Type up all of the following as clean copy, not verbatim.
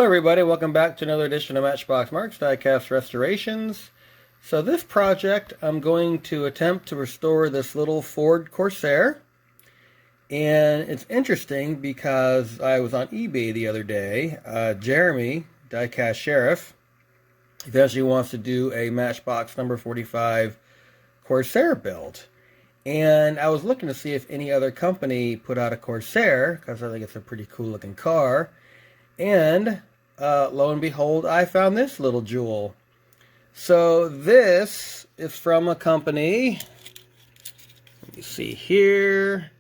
everybody, welcome back to another edition of Matchbox Marks Diecast Restorations. So this project, I'm going to attempt to restore this little Ford Corsair. And it's interesting because I was on eBay the other day. Jeremy, Diecast Sheriff, eventually wants to do a Matchbox number 45 Corsair build. And I was looking to see if any other company put out a Corsair, because I think it's a pretty cool looking car. And lo and behold, I found this little jewel. So this is from a company, let me see here,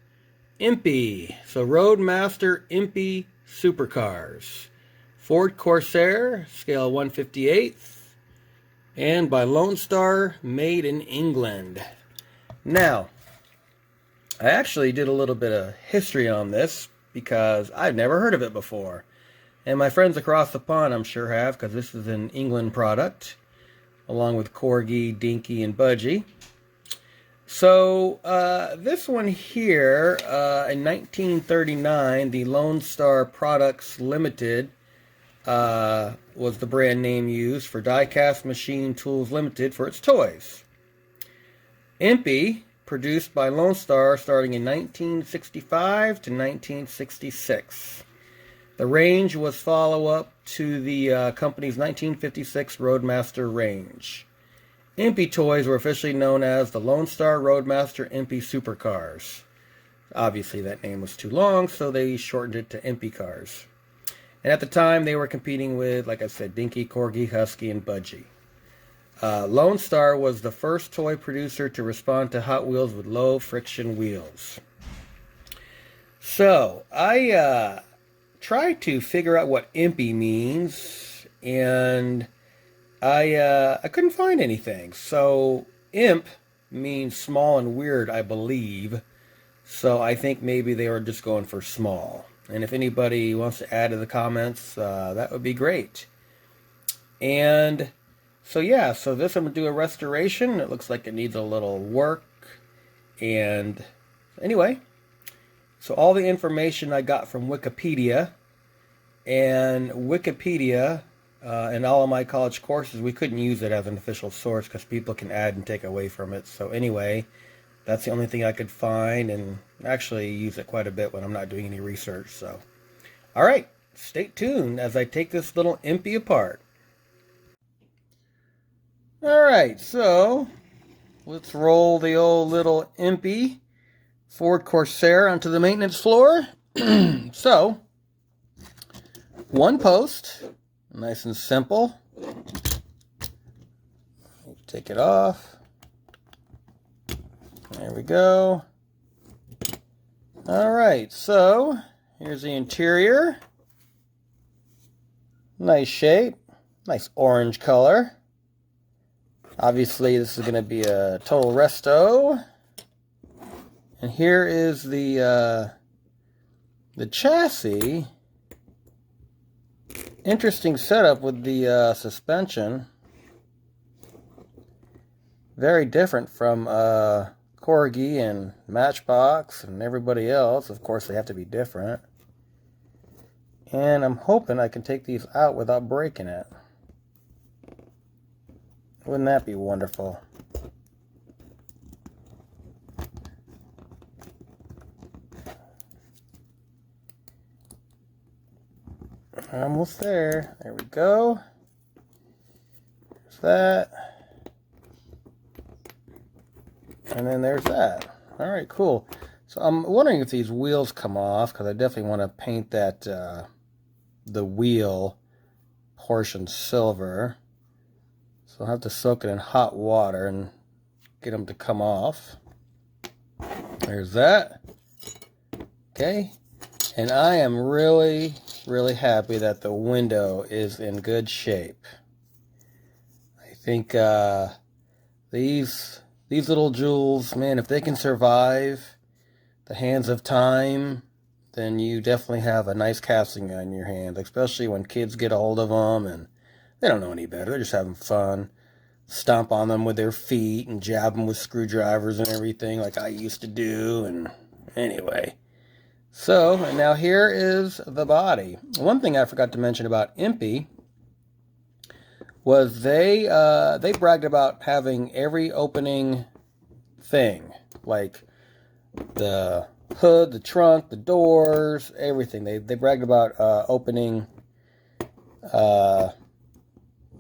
Impy. So Roadmaster Impy supercars. Ford Corsair, scale 1/58th, and by Lone Star, made in England. Now, I actually did a little bit of history on this because I've never heard of it before. And my friends across the pond, I'm sure, have, because this is an England product, along with Corgi, Dinky, and Budgie. So, this one here, in 1939, the Lone Star Products Limited was the brand name used for Diecast Machine Tools Limited for its toys. Impy, produced by Lone Star starting in 1965 to 1966. The range was follow-up to the company's 1956 Roadmaster range. Impy toys were officially known as the Lone Star Roadmaster Impy Supercars. Obviously that name was too long, so they shortened it to Impy cars. And at the time they were competing with, like I said, Dinky, Corgi, Husky, and Budgie. Lone Star was the first toy producer to respond to Hot Wheels with low friction wheels. So, I tried to figure out what Impy means, and I couldn't find anything. So imp means small and weird, I believe. So I think maybe they were just going for small. And if anybody wants to add to the comments, that would be great. And so yeah, so this I'm going to do a restoration. It looks like it needs a little work. And anyway, so all the information I got from Wikipedia, and Wikipedia and all of my college courses, we couldn't use it as an official source because people can add and take away from it. So anyway, that's the only thing I could find, and actually use it quite a bit when I'm not doing any research. So, all right, stay tuned as I take this little Impy apart. All right, so let's roll the old little Impy Ford Corsair onto the maintenance floor. So, one post, nice and simple. Take it off. There we go. All right, so here's the interior. Nice shape, nice orange color. Obviously, this is going to be a total resto. And here is the chassis. Interesting setup with the suspension. Very different from Corgi and Matchbox and everybody else. Of course, they have to be different. And I'm hoping I can take these out without breaking it. Wouldn't that be wonderful? Almost there. There we go. There's that. And then there's that. All right, cool. So I'm wondering if these wheels come off, because I definitely want to paint that the wheel portion silver. So I'll have to soak it in hot water and get them to come off. There's that. Okay. And I am really happy that the window is in good shape. I think these little jewels, man, if they can survive the hands of time, then you definitely have a nice casting on your hands, especially when kids get a hold of them and they don't know any better. They're just having fun. Stomp on them with their feet and jab them with screwdrivers and everything like I used to do. And anyway, So, and now here is the body. One thing I forgot to mention about Impy was they bragged about having every opening thing, like the hood, the trunk, the doors, everything. They bragged about opening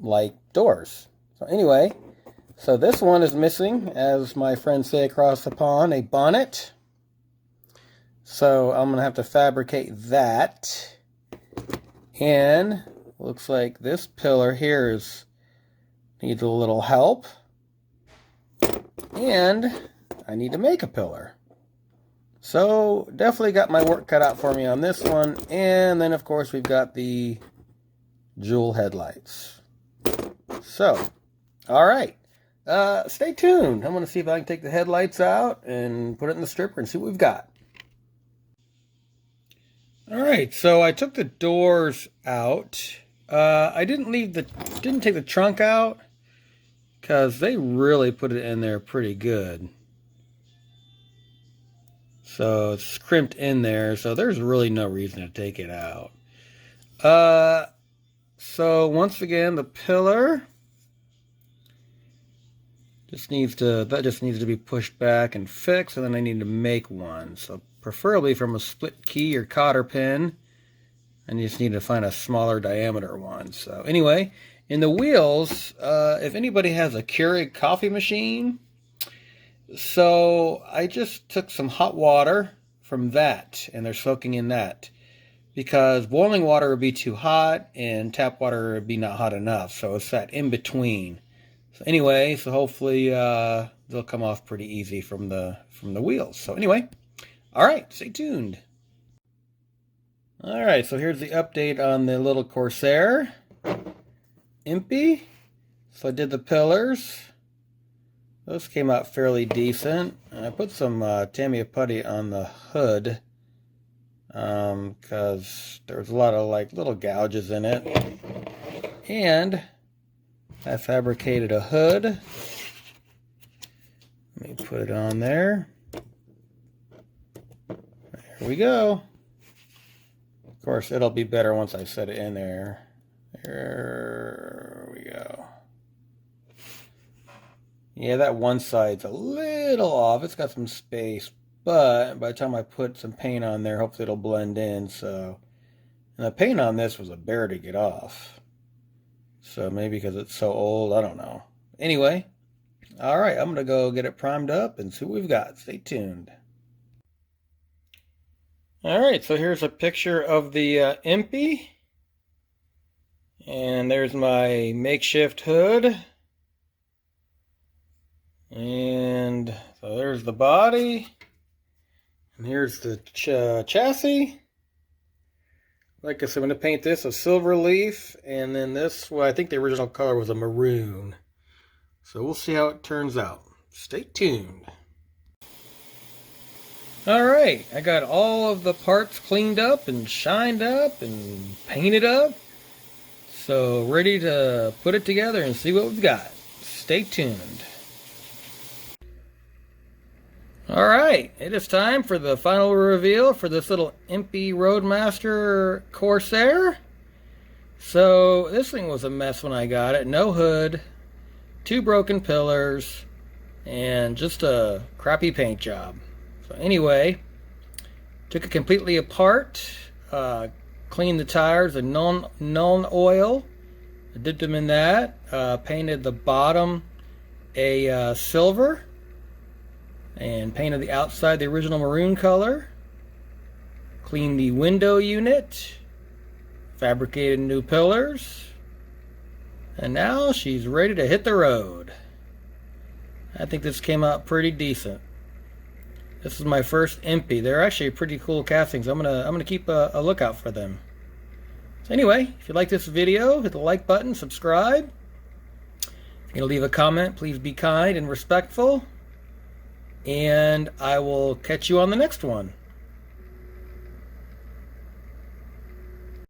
like doors. So anyway, so this one is missing, as my friends say across the pond, a bonnet. So I'm going to have to fabricate that. And looks like this pillar here needs a little help. And I need to make a pillar. So definitely got my work cut out for me on this one. And then of course we've got the jewel headlights. So, alright. Stay tuned. I'm going to see if I can take the headlights out and put it in the stripper and see what we've got. Alright, so I took the doors out. I didn't take the trunk out because they really put it in there pretty good. So it's crimped in there, so there's really no reason to take it out. So once again, the pillar just needs to be pushed back and fixed, and then I need to make one. So preferably from a split key or cotter pin. And you just need to find a smaller diameter one. So anyway, in the wheels, if anybody has a Keurig coffee machine, so I just took some hot water from that, and they're soaking in that. Because boiling water would be too hot, and tap water would be not hot enough. So it's that in between. So anyway, so hopefully they'll come off pretty easy from the wheels. So anyway. Alright, stay tuned. Alright, so here's the update on the little Corsair Impy. So I did the pillars. Those came out fairly decent. And I put some Tamiya putty on the hood because there was a lot of like little gouges in it. And I fabricated a hood. Let me put it on there. Here we go. Of course, it'll be better once I set it in there. There we go. Yeah, that one side's a little off. It's got some space, but by the time I put some paint on there, hopefully it'll blend in. So, and the paint on this was a bear to get off. So maybe because it's so old, I don't know. Anyway, all right, I'm going to go get it primed up and see what we've got. Stay tuned. Alright, so here's a picture of the Impy. And there's my makeshift hood. And so there's the body. And here's the chassis. Like I said, I'm going to paint this a silver leaf. And then this, well, I think the original color was a maroon. So we'll see how it turns out. Stay tuned. Alright, I got all of the parts cleaned up and shined up and painted up. So ready to put it together and see what we've got. Stay tuned. Alright, it is time for the final reveal for this little Impy Roadmaster Corsair. So this thing was a mess when I got it. No hood, 2 broken pillars, and just a crappy paint job. So anyway, took it completely apart, cleaned the tires in Nuln oil, I dipped them in that, painted the bottom a silver, and painted the outside the original maroon color, cleaned the window unit, fabricated new pillars, and now she's ready to hit the road. I think this came out pretty decent. This is my first Impy. They're actually pretty cool castings. I'm gonna keep a lookout for them. So anyway, if you like this video, hit the like button, subscribe. If you're gonna leave a comment, please be kind and respectful. And I will catch you on the next one.